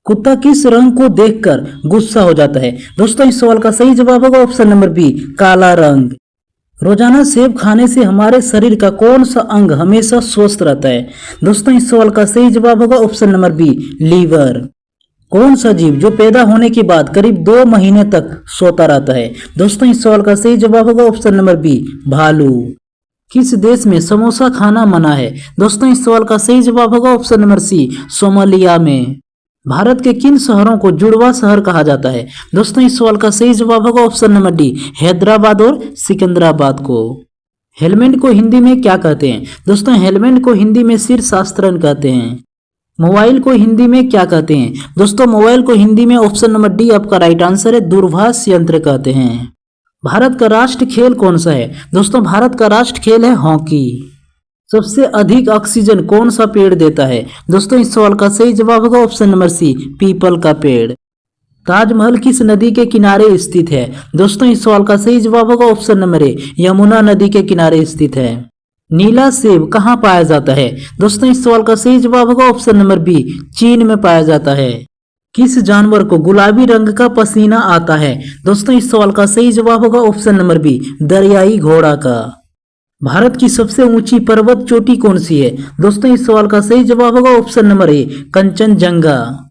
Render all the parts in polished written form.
कुत्ता किस रंग को देखकर गुस्सा हो जाता है? दोस्तों इस सवाल का सही जवाब होगा ऑप्शन नंबर बी, काला रंग। रोजाना सेब खाने से हमारे शरीर का कौन सा अंग हमेशा स्वस्थ रहता है? दोस्तों इस सवाल का सही जवाब होगा ऑप्शन नंबर बी, लीवर। कौन सा जीव जो पैदा होने के बाद करीब 2 महीने तक सोता रहता है? दोस्तों इस सवाल का सही जवाब होगा ऑप्शन नंबर बी, भालू। किस देश में समोसा खाना मना है? दोस्तों इस सवाल का सही जवाब होगा ऑप्शन नंबर सी, सोमालिया में। भारत के किन शहरों को जुड़वा शहर कहा जाता है? दोस्तों इस सवाल का सही जवाब होगा ऑप्शन नंबर डी, हैदराबाद और सिकंदराबाद को। हेलमेट को हिंदी में क्या कहते हैं? दोस्तों हेलमेट को हिंदी में शीर्षास्त्रन कहते हैं। मोबाइल को हिंदी में क्या कहते हैं? दोस्तों मोबाइल को हिंदी में ऑप्शन नंबर डी आपका राइट आंसर है, दूरभाष यंत्र कहते हैं। भारत का राष्ट्र खेल कौन सा है? दोस्तों भारत का राष्ट्र खेल है हॉकी। सबसे अधिक ऑक्सीजन कौन सा पेड़ देता है? दोस्तों इस सवाल का सही जवाब होगा ऑप्शन नंबर सी, पीपल का पेड़। ताजमहल किस नदी के किनारे स्थित है? दोस्तों इस सवाल का सही जवाब होगा ऑप्शन नंबर ए, यमुना नदी के किनारे स्थित है। नीला सेब कहाँ पाया जाता है? दोस्तों इस सवाल का सही जवाब होगा ऑप्शन नंबर बी, चीन में पाया जाता है। किस जानवर को गुलाबी रंग का पसीना आता है? दोस्तों इस सवाल का सही जवाब होगा ऑप्शन नंबर बी, दरियाई घोड़ा का। भारत की सबसे ऊंची पर्वत चोटी कौन सी है? दोस्तों इस सवाल का सही जवाब होगा option number A, Kanchenjunga.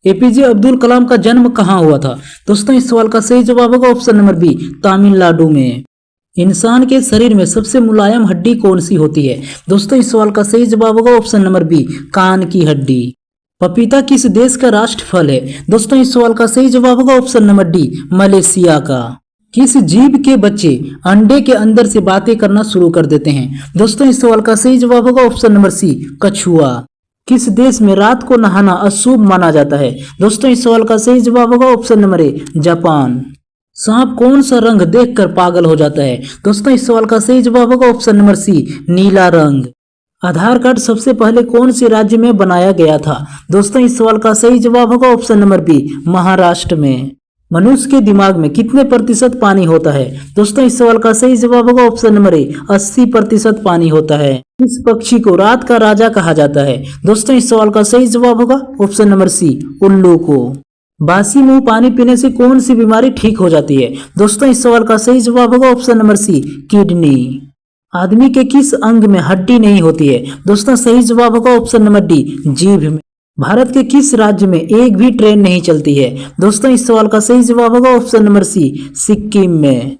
APJ Abdul Kalam का जन्म कहाँ हुआ था? दोस्तों इस सवाल का सही जवाब होगा ऑप्शन नंबर बी, तमिलनाडु में। इंसान के शरीर में सबसे मुलायम हड्डी कौन सी होती है? दोस्तों इस सवाल का सही जवाब होगा ऑप्शन नंबर बी, कान की हड्डी। पपीता किस देश का राष्ट्र फल है? दोस्तों इस सवाल का सही जवाब होगा ऑप्शन नंबर डी, मलेशिया का। किस जीव के बच्चे अंडे के अंदर से बातें करना शुरू कर देते हैं? दोस्तों इस सवाल का सही जवाब होगा ऑप्शन नंबर सी, कछुआ। किस देश में रात को नहाना अशुभ माना जाता है? दोस्तों इस सवाल का सही जवाब होगा ऑप्शन नंबर ए, जापान। सांप कौन सा रंग देखकर पागल हो जाता है? दोस्तों इस सवाल का सही जवाब होगा ऑप्शन नंबर सी, नीला रंग। आधार कार्ड सबसे पहले कौन से राज्य में बनाया गया था? दोस्तों इस सवाल का सही जवाब होगा ऑप्शन नंबर बी, महाराष्ट्र में। मनुष्य के दिमाग में कितने प्रतिशत पानी होता है? दोस्तों इस सवाल का सही जवाब होगा ऑप्शन नंबर ए, 80% पानी होता है। इस पक्षी को रात का राजा कहा जाता है? दोस्तों इस सवाल का सही जवाब होगा ऑप्शन नंबर सी, उल्लू को। बासी मुंह पानी पीने से कौन सी बीमारी ठीक हो जाती है? दोस्तों इस सवाल का सही जवाब होगा ऑप्शन नंबर सी, किडनी। आदमी के किस अंग में हड्डी नहीं होती है? दोस्तों सही जवाब होगा ऑप्शन नंबर डी, जीभ में। भारत के किस राज्य में एक भी ट्रेन नहीं चलती है? दोस्तों इस सवाल का सही जवाब होगा ऑप्शन नंबर सी, सिक्किम में।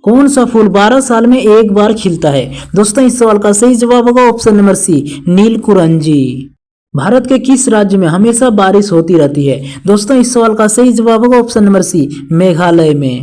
कौन सा फूल 12 साल में एक बार खिलता है? दोस्तों इस सवाल का सही जवाब होगा ऑप्शन नंबर सी, नीलकुरंजी। भारत के किस राज्य में हमेशा बारिश होती रहती है? दोस्तों इस सवाल का सही जवाब होगा ऑप्शन नंबर सी, मेघालय में।